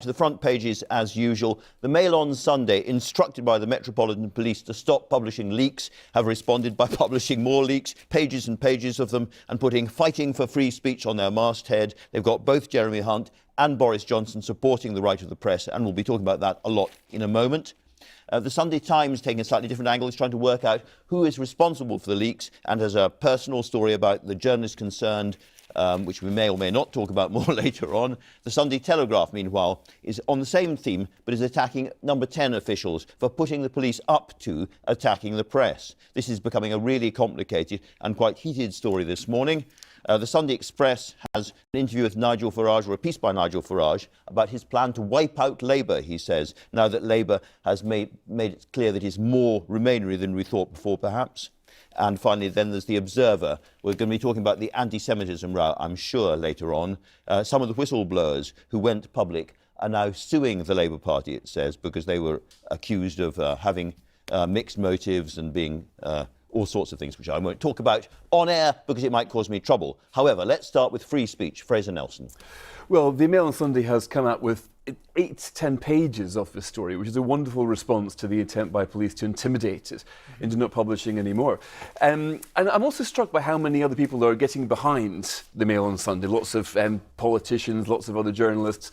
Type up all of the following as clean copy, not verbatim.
The front pages, as usual. The Mail on Sunday, instructed by the Metropolitan Police to stop publishing leaks, have responded by publishing more leaks, pages and pages of them, and putting "Fighting for Free Speech" on their masthead. They've got both Jeremy Hunt and Boris Johnson supporting the right of the press, and we'll be talking about that a lot in a moment. The Sunday Times, taking a slightly different angle, is trying to work out who is responsible for the leaks, and has a personal story about the journalist concerned, which we may or may not talk about more later on. The Sunday Telegraph, meanwhile, is on the same theme, but is attacking Number 10 officials for putting the police up to attacking the press. This is becoming a really complicated and quite heated story this morning. The Sunday Express has an interview with Nigel Farage, or a piece by Nigel Farage, about his plan to wipe out Labour, he says, now that Labour has made it clear that it's more Remainer than we thought before, perhaps. And finally, then there's The Observer. We're going to be talking about the anti-Semitism row, I'm sure, later on. Some of the whistleblowers who went public are now suing the Labour Party, it says, because they were accused of having mixed motives and being all sorts of things, which I won't talk about on air because it might cause me trouble. However, let's start with free speech. Fraser Nelson. Well, the Mail on Sunday has come out with 8 to 10 pages of this story, which is a wonderful response to the attempt by police to intimidate it into not publishing anymore. And I'm also struck by how many other people are getting behind the Mail on Sunday. Lots of politicians, lots of other journalists.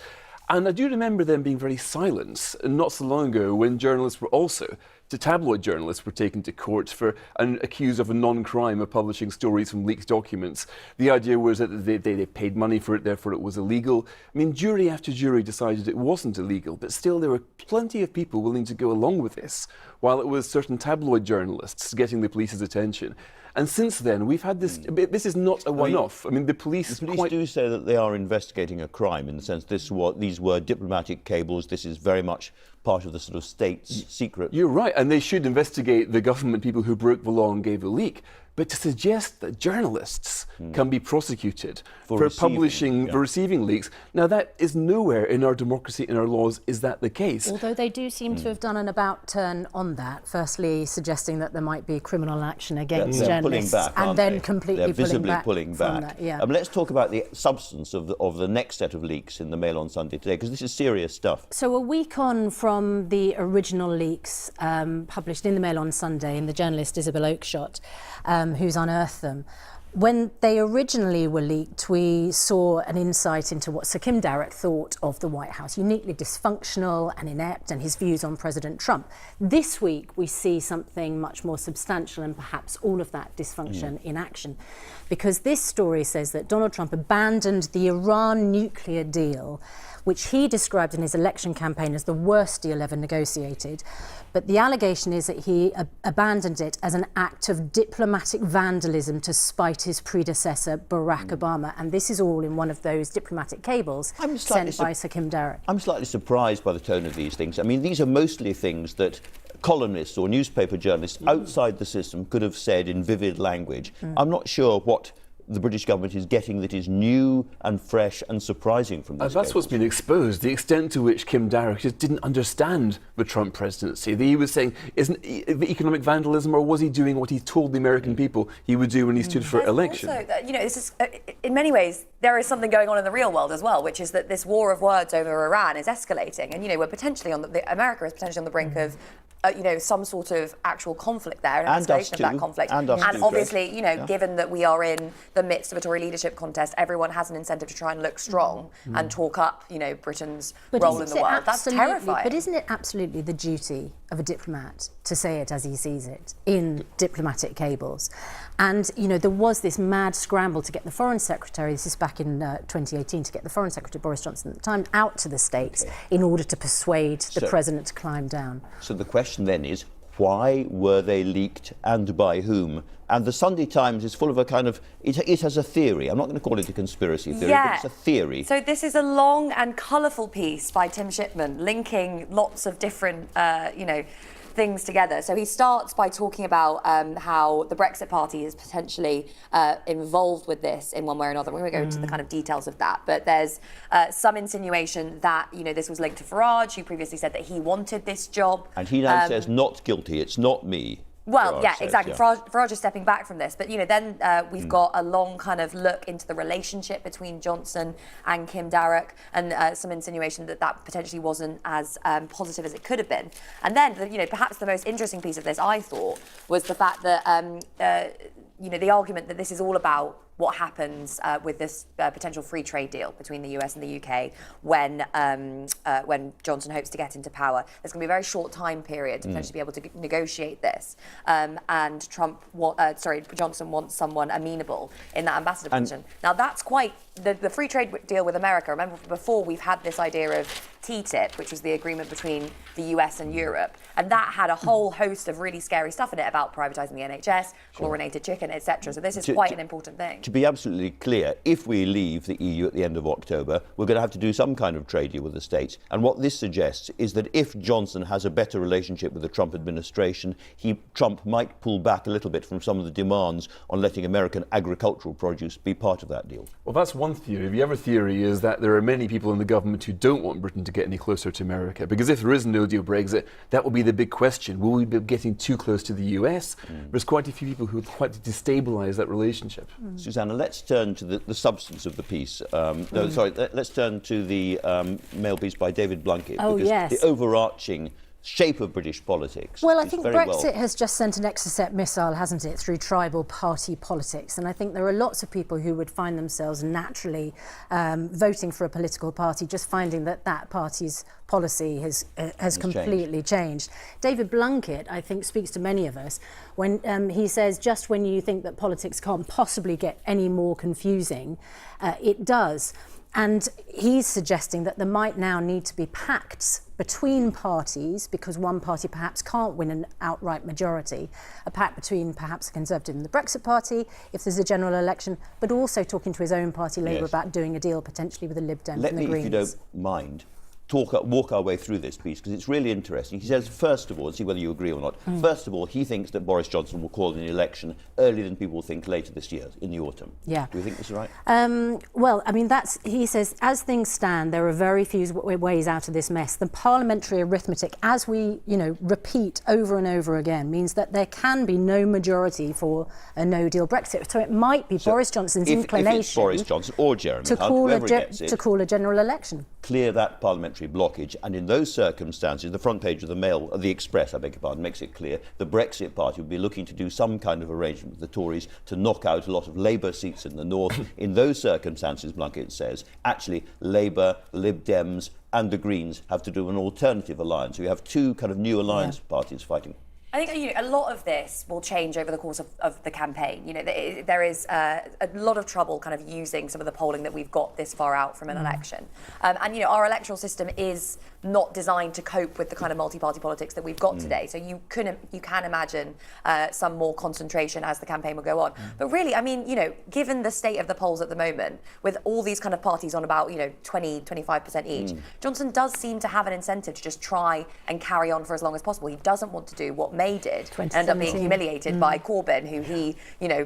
And I do remember them being very silent not so long ago when journalists were also, tabloid journalists were taken to court for and accused of a non-crime of publishing stories from leaked documents. The idea was that they paid money for it, therefore it was illegal. I mean, jury after jury decided it wasn't illegal, but still there were plenty of people willing to go along with this, while it was certain tabloid journalists getting the police's attention. And since then, we've had this. This is not a one-off. I mean, the police do say that they are investigating a crime, in the sense these were diplomatic cables. This is very much part of the sort of state's secret. You're right, and they should investigate the government people who broke the law and gave a leak. But to suggest that journalists can be prosecuted for receiving leaks, now that is nowhere in our democracy, in our laws, is that the case. Although they do seem to have done an about turn on that, firstly suggesting that there might be criminal action against journalists, and then completely pulling back. That, yeah. Let's talk about the substance of the next set of leaks in the Mail on Sunday today, because this is serious stuff. So a week on from the original leaks published in the Mail on Sunday, and the journalist Isabel Oakeshott, who's unearthed them. When they originally were leaked, we saw an insight into what Sir Kim Darroch thought of the White House, uniquely dysfunctional and inept, and his views on President Trump. This week, we see something much more substantial and perhaps all of that dysfunction in action. Because this story says that Donald Trump abandoned the Iran nuclear deal, which he described in his election campaign as the worst deal ever negotiated. But the allegation is that he abandoned it as an act of diplomatic vandalism to spite his predecessor, Barack Obama. And this is all in one of those diplomatic cables sent by Sir Kim Darroch. I'm slightly surprised by the tone of these things. I mean, these are mostly things that columnists or newspaper journalists outside the system could have said in vivid language. I'm not sure what the British government is getting that is new and fresh and surprising from this. That's what's been exposed, the extent to which Kim Darroch just didn't understand the Trump presidency. He was saying, isn't it economic vandalism, or was he doing what he told the American people he would do when he stood for election? Also, this is, in many ways, there is something going on in the real world as well, which is that this war of words over Iran is escalating. And, we're potentially America is potentially on the brink of some sort of actual conflict there, an escalation of that conflict. And obviously, given that we are in the midst of a Tory leadership contest, everyone has an incentive to try and look strong and talk up, Britain's role in the world. That's terrifying. But isn't it absolutely the duty of a diplomat to say it as he sees it in diplomatic cables? And, there was this mad scramble to get the Foreign Secretary, this is back in 2018, to get the Foreign Secretary, Boris Johnson at the time, out to the States in order to persuade the President to climb down. So the question then is, why were they leaked and by whom? And the Sunday Times is full of a kind of, it has a theory. I'm not going to call it a conspiracy theory, but it's a theory. So this is a long and colourful piece by Tim Shipman, linking lots of different, things together. So he starts by talking about how the Brexit Party is potentially involved with this in one way or another. We're going to go into the kind of details of that. But there's some insinuation that, this was linked to Farage, who previously said that he wanted this job. And he now says, not guilty, it's not me. Well, Farage yeah, says, exactly. yeah. Farage is stepping back from this. But, then we've got a long kind of look into the relationship between Johnson and Kim Darroch, and some insinuation that potentially wasn't as positive as it could have been. And then, perhaps the most interesting piece of this, I thought, was the fact that, the argument that this is all about what happens with this potential free trade deal between the US and the UK when Johnson hopes to get into power. There's going to be a very short time period to potentially be able to negotiate this, and Johnson wants someone amenable in that ambassador position. Now that's quite the free trade deal with America. Remember, before we've had this idea of TTIP, which was the agreement between the US and Europe, and that had a whole host of really scary stuff in it about privatising the NHS, chlorinated chicken, etc. So this is quite an important thing. To be absolutely clear, if we leave the EU at the end of October, we're going to have to do some kind of trade deal with the States. And what this suggests is that if Johnson has a better relationship with the Trump administration, Trump might pull back a little bit from some of the demands on letting American agricultural produce be part of that deal. Well, that's one theory. The other theory is that there are many people in the government who don't want Britain to get any closer to America, because if there is no deal Brexit, that will be the big question. Will we be getting too close to the US? There's quite a few people who would quite destabilise that relationship. Susanna, let's turn to the substance of the piece. Let's turn to the Mail piece by David Blunkett. Oh, because yes. the overarching shape of British politics. Well, I is think very Brexit has just sent an Exocet missile, hasn't it, through tribal party politics. And I think there are lots of people who would find themselves naturally voting for a political party, just finding that party's policy has completely changed. David Blunkett, I think, speaks to many of us when he says, just when you think that politics can't possibly get any more confusing, it does. And he's suggesting that there might now need to be pacts between parties, because one party perhaps can't win an outright majority, a pact between perhaps the Conservative and the Brexit Party, if there's a general election, but also talking to his own party, Labour, about doing a deal potentially with the Lib Dems and the Greens. If you don't mind, walk our way through this piece, because it's really interesting. He says, first of all, see whether you agree or not, first of all, he thinks that Boris Johnson will call an election earlier than people think later this year, in the autumn. Yeah. Do you think this is right? Well, I mean, he says, as things stand, there are very few ways out of this mess. The parliamentary arithmetic, as we, repeat over and over again, means that there can be no majority for a no-deal Brexit. So it might be Boris Johnson's inclination if it's Boris Johnson or Jeremy Hunt, to call a general election. Clear that parliamentary blockage, and in those circumstances, the front page of the Mail, the Express, I beg your pardon, makes it clear the Brexit Party will be looking to do some kind of arrangement with the Tories to knock out a lot of Labour seats in the north. In those circumstances, Blunkett says, actually Labour, Lib Dems and the Greens have to do an alternative alliance. So you have two kind of new alliance parties fighting. I think a lot of this will change over the course of the campaign. There is a lot of trouble kind of using some of the polling that we've got this far out from an election. And our electoral system is not designed to cope with the kind of multi-party politics that we've got today. So you can imagine some more concentration as the campaign will go on. But really, I mean, given the state of the polls at the moment, with all these kind of parties on about 20, 25% each, Johnson does seem to have an incentive to just try and carry on for as long as possible. He doesn't want to do what May did, end up being humiliated by Corbyn, who he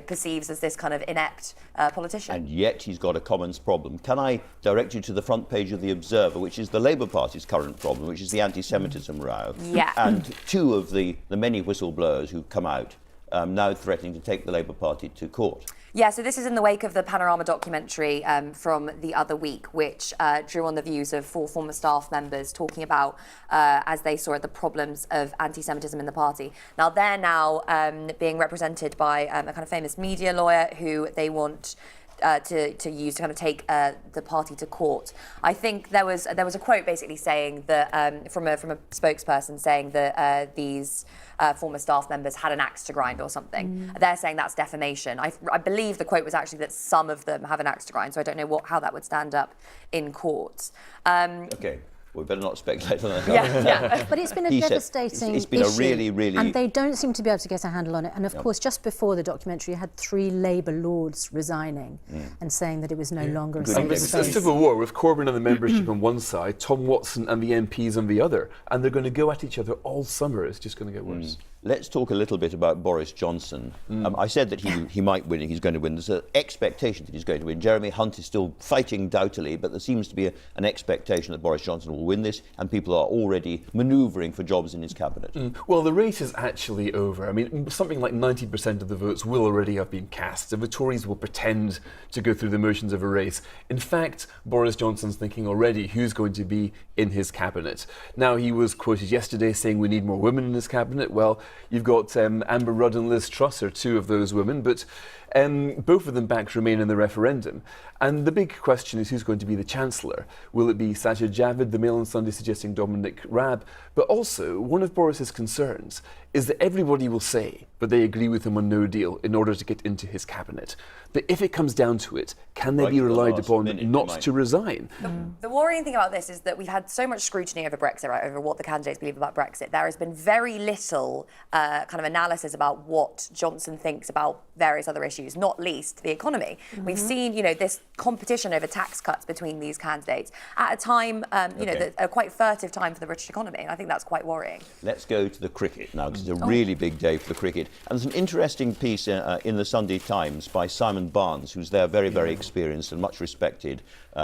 perceives as this kind of inept politician. And yet he's got a commons problem. Can I direct you to the front page of The Observer, which is the Labour Party's current problem, which is the anti-Semitism row. Yeah. And two of the many whistleblowers who come out now threatening to take the Labour Party to court. Yeah, so this is in the wake of the Panorama documentary from the other week, which drew on the views of 4 former staff members talking about, as they saw it, the problems of anti-Semitism in the party. Now, they're being represented by a kind of famous media lawyer who they want to use to kind of take the party to court. I think there was a quote basically saying that from a spokesperson saying that these former staff members had an axe to grind or something. They're saying that's defamation. I believe the quote was actually that some of them have an axe to grind, so I don't know how that would stand up in court. Okay. We better not speculate on that. Yeah. But it's been a devastating it's been issue, a really... and they don't seem to be able to get a handle on it. And of course, just before the documentary, you had 3 Labour lords resigning and saying that it was no longer a safe It's a space. civil war with Corbyn and the membership on one side, Tom Watson and the MPs on the other, and they're going to go at each other all summer. It's just going to get worse. Let's talk a little bit about Boris Johnson. I said that he might win, he's going to win. There's an expectation that he's going to win. Jeremy Hunt is still fighting doughtily, but there seems to be an expectation that Boris Johnson will win this, and people are already manoeuvring for jobs in his cabinet. Well, the race is actually over. I mean, something like 90% of the votes will already have been cast, so the Tories will pretend to go through the motions of a race. In fact, Boris Johnson's thinking already who's going to be in his cabinet. Now, he was quoted yesterday saying we need more women in his cabinet. Well, you've got Amber Rudd and Liz Truss are two of those women, but both of them backed Remain in the referendum. And the big question is who's going to be the Chancellor? Will it be Sajid Javid, the Mail on Sunday suggesting Dominic Raab? But also, one of Boris's concerns is that everybody will say, but they agree with him on no deal in order to get into his cabinet. But if it comes down to it, can they be relied upon not to resign? The worrying thing about this is that we've had so much scrutiny over Brexit, right, over what the candidates believe about Brexit. There has been very little kind of analysis about what Johnson thinks about various other issues, not least the economy. We've seen, this competition over tax cuts between these candidates at a time, a quite furtive time for the British economy, and I think that's quite worrying. Let's go to the cricket now, because it's a really big day for the cricket. And there's an interesting piece in the Sunday Times by Simon Barnes, who's their very, very experienced and much respected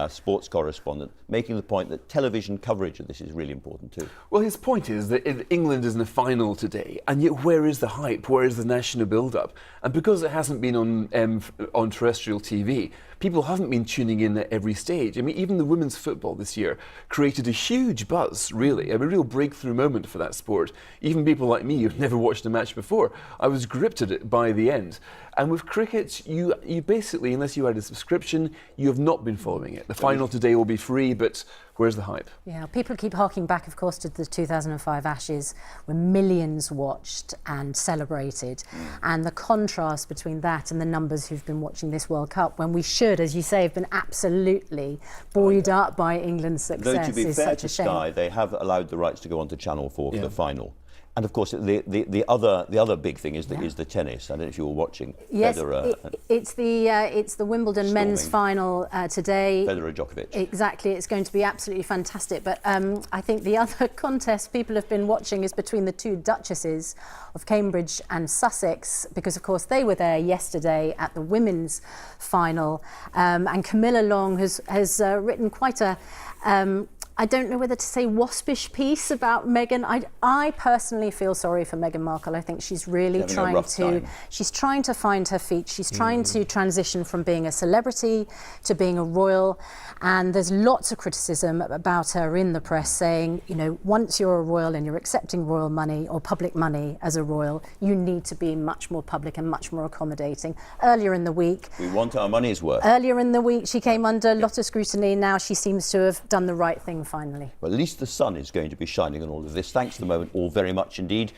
sports correspondent, making the point that television coverage of this is really important too. Well, his point is that England is in the final today, and yet where is the hype? Where is the national build-up? And because it hasn't been on terrestrial TV, people haven't been tuning in at every stage. I mean, even the women's football this year created a huge buzz, really, a real breakthrough moment for that sport. Even people like me who've never watched a match before, I was gripped at it by the end. And with cricket, you basically, unless you had a subscription, you have not been following it. The final today will be free, but where's the hype? Yeah, people keep harking back, of course, to the 2005 Ashes, when millions watched and celebrated. And the contrast between that and the numbers who've been watching this World Cup, when we should, as you say, have been absolutely buoyed up by England's success, Though, to be is fair such to a shame. Sky, they have allowed the rights to go on to Channel 4 for the final. And of course, the other big thing is the tennis. I don't know if you were watching. Yes, Federer, it's the Wimbledon men's final today. Federer Djokovic. Exactly, it's going to be absolutely fantastic. But I think the other contest people have been watching is between the two Duchesses of Cambridge and Sussex, because of course they were there yesterday at the women's final. And Camilla Long has written quite a I don't know whether to say waspish piece about Meghan. I personally feel sorry for Meghan Markle. I think she's really she's trying to find her feet. She's trying to transition from being a celebrity to being a royal. And there's lots of criticism about her in the press saying, once you're a royal and you're accepting royal money or public money as a royal, you need to be much more public and much more accommodating. Earlier in the week, we want our money's worth. Earlier in the week, she came under a lot of scrutiny. Now she seems to have done the right thing finally. Well, at least the sun is going to be shining on all of this. Thanks for the moment all very much indeed.